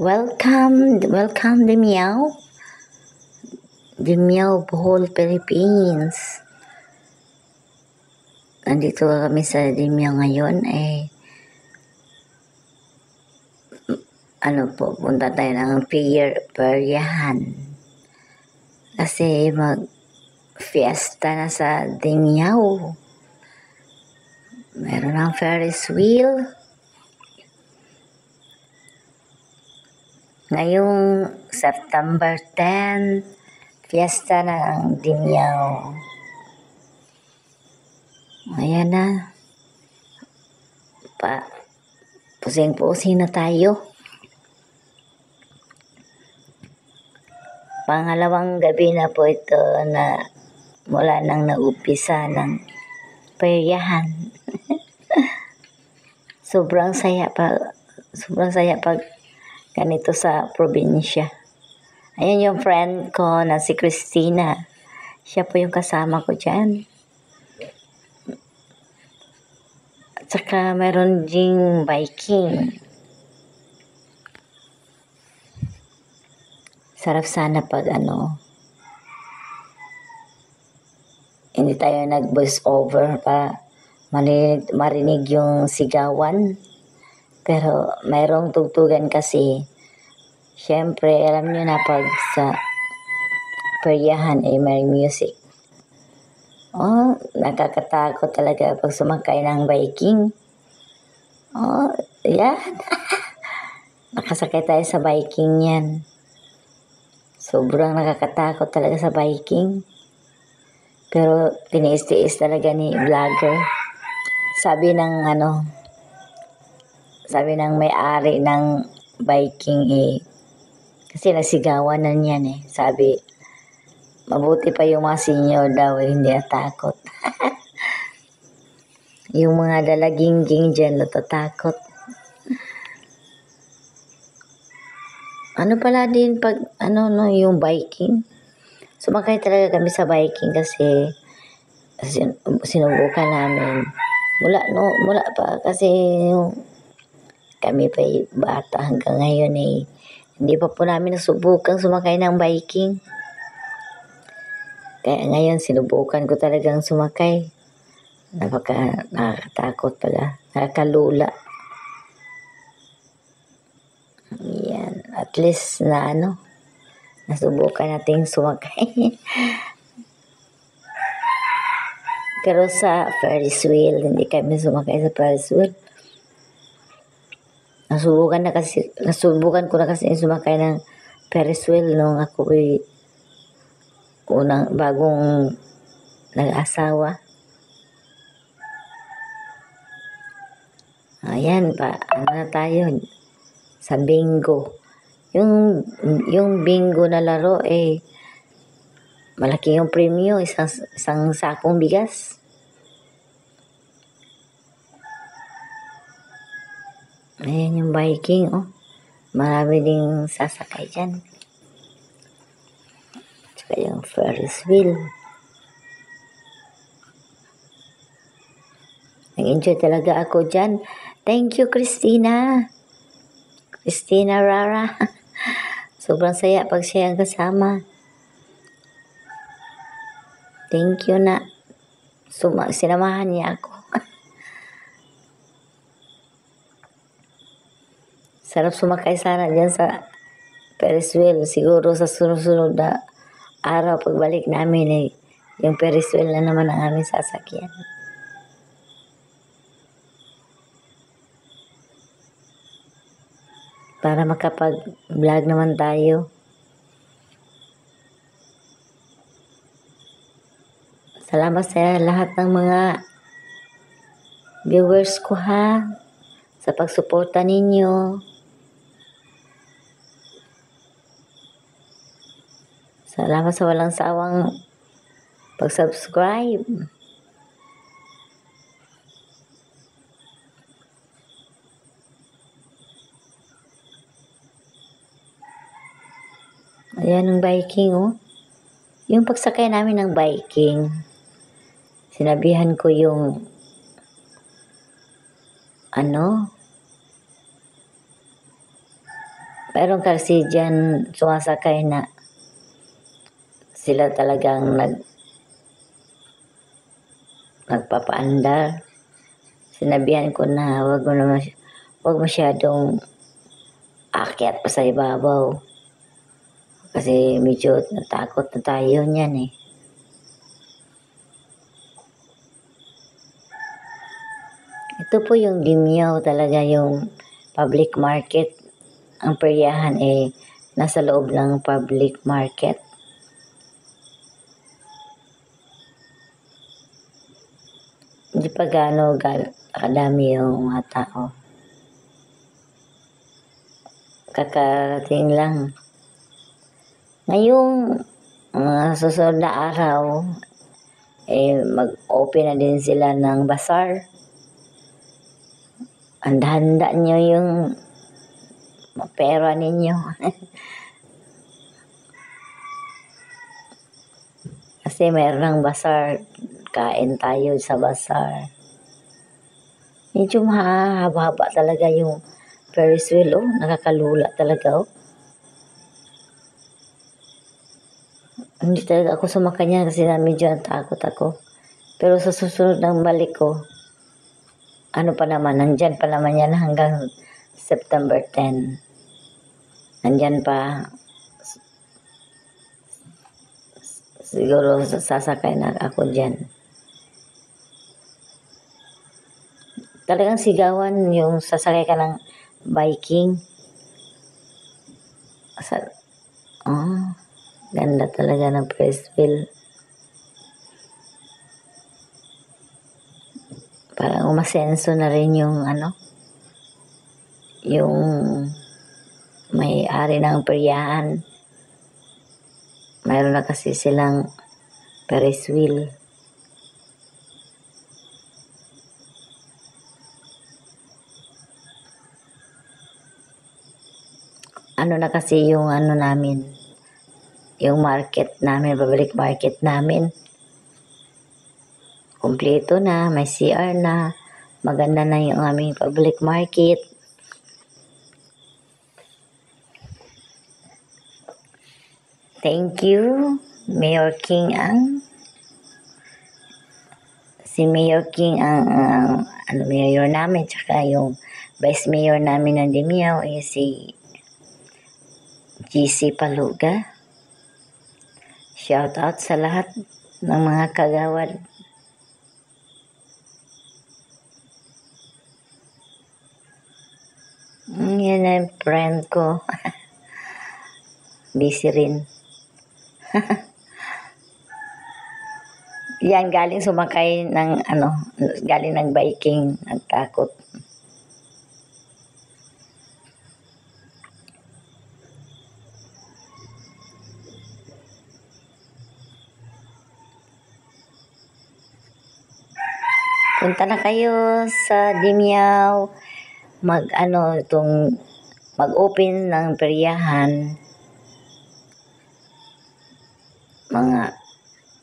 Welcome Dimiao, Bohol, Philippines. Nandito kami sa Dimiao ngayon, punta tayo ng peryahan. Kasi mag-fiesta na sa Dimiao. Meron ng Ferris wheel. Ngayong September 10, fiesta na ng Dimiao. Ayan na. Pusing-pusing na tayo. Pangalawang gabi na po ito na mula nang naupisa ng peryahan. Sobrang saya pag ganito sa probinsya. Ayan yung friend ko na si Christina. Siya po yung kasama ko dyan. At saka meron ding biking. Sarap sana pag hindi tayo nag-voice over para marinig yung sigawan. Pero mayroong tugtugan kasi. Siyempre, alam nyo na pag sa peryahan may music. Nakakatakot talaga pag sumakay ng biking. Yan. Nakasakay tayo sa biking yan. Sobrang nakakatakot talaga sa biking. Pero tiniis-tiis talaga ni vlogger. Sabi ng may-ari ng biking kasi nasigawan na niyan Sabi, mabuti pa yung mga senior daw hindi natakot. Yung mga dalagingging dyan natatakot. Ano pala din pag yung biking. Sumakay talaga kami sa biking kasi sinubukan namin. Mula pa kasi kami pa bata hanggang ngayon hindi pa po namin nasubukan sumakay ng biking. Kaya ngayon sinubukan ko talagang sumakay. Nakakatakot pala. Nakakalula. Yan. At least nasubukan nating sumakay. Pero sa Ferris wheel, hindi kami sumakay sa Ferris wheel. Nasubukan ko na kasi sumakay ng Ferris wheel nung ako bagong nag-asawa. Ayan pa, na tayo sa bingo. Yung bingo na laro malaki yung premyo, isang sakong bigas. Ayan yung biking, marami ding sasakay dyan. Tsaka yung Ferris wheel. Nag-enjoy talaga ako dyan. Thank you, Christina Rara. Sobrang saya pag siya ang kasama. Thank you na sinamahan niya ako. Sarap sumakay sana dyan sa Ferris wheel. Siguro sa sunod na araw pagbalik namin yung Ferris wheel na naman ang aming sasakyan. Para makapag-vlog naman tayo. Salamat sa lahat ng mga viewers ko sa pagsuporta ninyo. Salamat sa walang sawang pag-subscribe. Ayan ang biking, Yung pagsakay namin ng biking, sinabihan ko yung Meron kasi dyan sumasakay na sila talagang nagpapaandar. Sinabihan ko na wag masyadong akyat pa sa ibabaw. Kasi medyo natakot na tayo niyan eh. Ito po yung Dimyao talaga, yung public market. Ang peryahan eh nasa loob ng public market. Hindi pa gaano kadami yung mga tao. Kakarating lang. Ngayong susunod na araw, mag-open na din sila ng bazaar. Handa-handa nyo yung pera ninyo. Kasi mayroon ng bazaar, kain tayo sa bazaar. Medyo mahaba-haba talaga yung Ferris wheel, oh. Nakakalula talaga, oh. Hindi talaga ako sumakay niya kasi medyo natakot ako. Pero sa susunod ng balik ko, ano pa naman, nandyan pa naman yan hanggang September 10. Nandyan pa. Siguro sasakay na ako dyan. Talagang sigawan yung sasakay ka ng biking. Ganda talaga ng Ferris wheel. Parang umasenso na rin yung yung may-ari ng peryahan. Mayroon na kasi silang Ferris wheel. Ano na kasi yung namin, yung market namin, public market namin. Kumpleto na, may CR na, maganda na yung aming public market. Thank you, Mayor King Ang. Si Mayor King ang mayor namin, tsaka yung vice mayor namin ng Dimyao ay si GC Paluga. Shout out sa lahat ng mga kagawad. Yan ang friend ko. Busy rin. Yan, galing sumakay ng galing ng biking, nagtakot. Punta na kayo sa Dimyao, mag-open ng peryahan.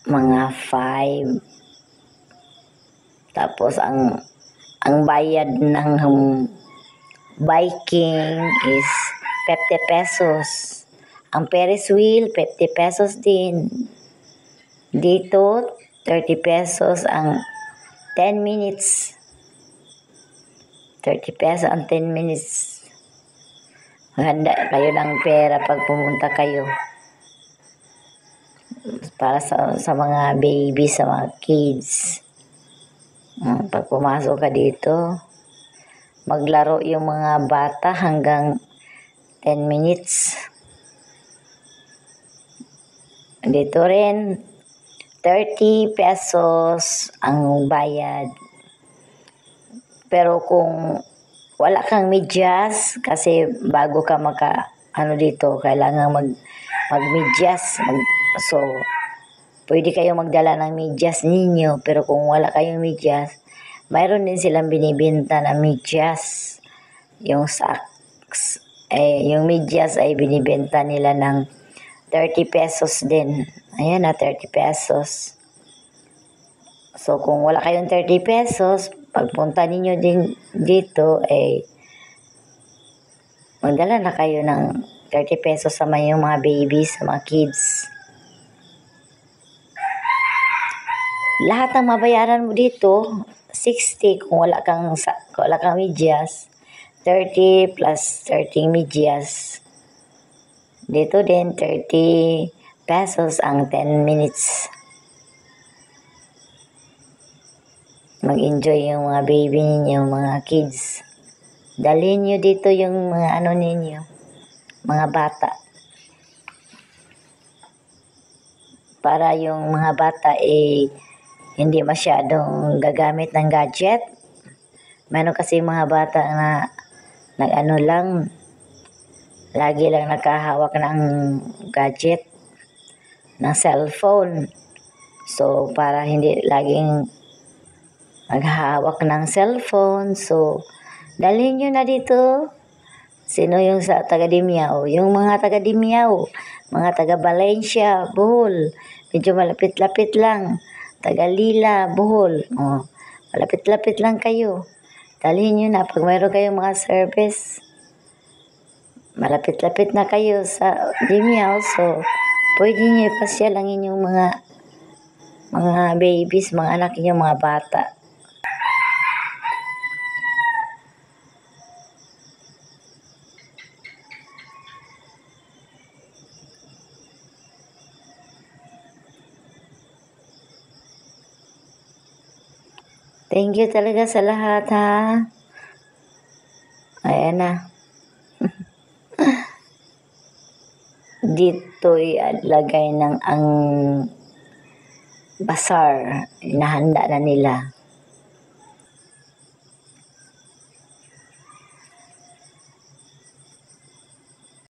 Mga 5. Tapos ang bayad ng biking is 50 pesos. Ang Ferris wheel, 50 pesos din. Dito, 30 pesos ang 10 minutes. 30 pesos ang 10 minutes. Maghanda kayo ng pera pag pumunta kayo. Para sa mga baby, sa mga kids. Pag pumasok ka dito, maglaro yung mga bata hanggang 10 minutes. Dito rin, 30 pesos ang bayad. Pero kung wala kang medyas, kasi bago ka dito, kailangan mag-medyas. So, pwede kayong magdala ng medyas ninyo, pero kung wala kayong medyas, mayroon din silang binibenta na medyas. Yung socks, yung medyas ay binibenta nila ng 30 pesos din. Ayan na, 30 pesos. So, kung wala kayong 30 pesos, pagpunta ninyo din dito, magdala na kayo ng 30 pesos sa mga babies, sa mga kids. Lahat ng mabayaran mo dito, 60 kung wala kang medyas, 30 plus 30 medyas. Dito din 30 pesos ang 10 minutes. Mag-enjoy yung mga baby ninyo, mga kids. Dalhin nyo dito yung mga ninyo, mga bata. Para yung mga bata hindi masyadong gagamit ng gadget. Meron kasi mga bata na lagi lang nakahawak ng gadget, ng cellphone. So, para hindi laging maghahawak ng cellphone. So, dalhin nyo na dito. Sino yung sa taga-Dimiao? Yung mga taga-Dimiao, mga taga-Valencia, Bohol. Medyo malapit-lapit lang. Taga-Lila, Bohol. Malapit-lapit lang kayo. Dalhin nyo na pag mayroon kayong mga service. Malapit-lapit na kayo sa Dimiao. So, pwede nyo ipasyal ang inyong mga babies, mga anak nyo, mga bata. Thank you talaga sa lahat, ha? Ayan na. Dito ilagay ng ang basar. Inahanda na nila.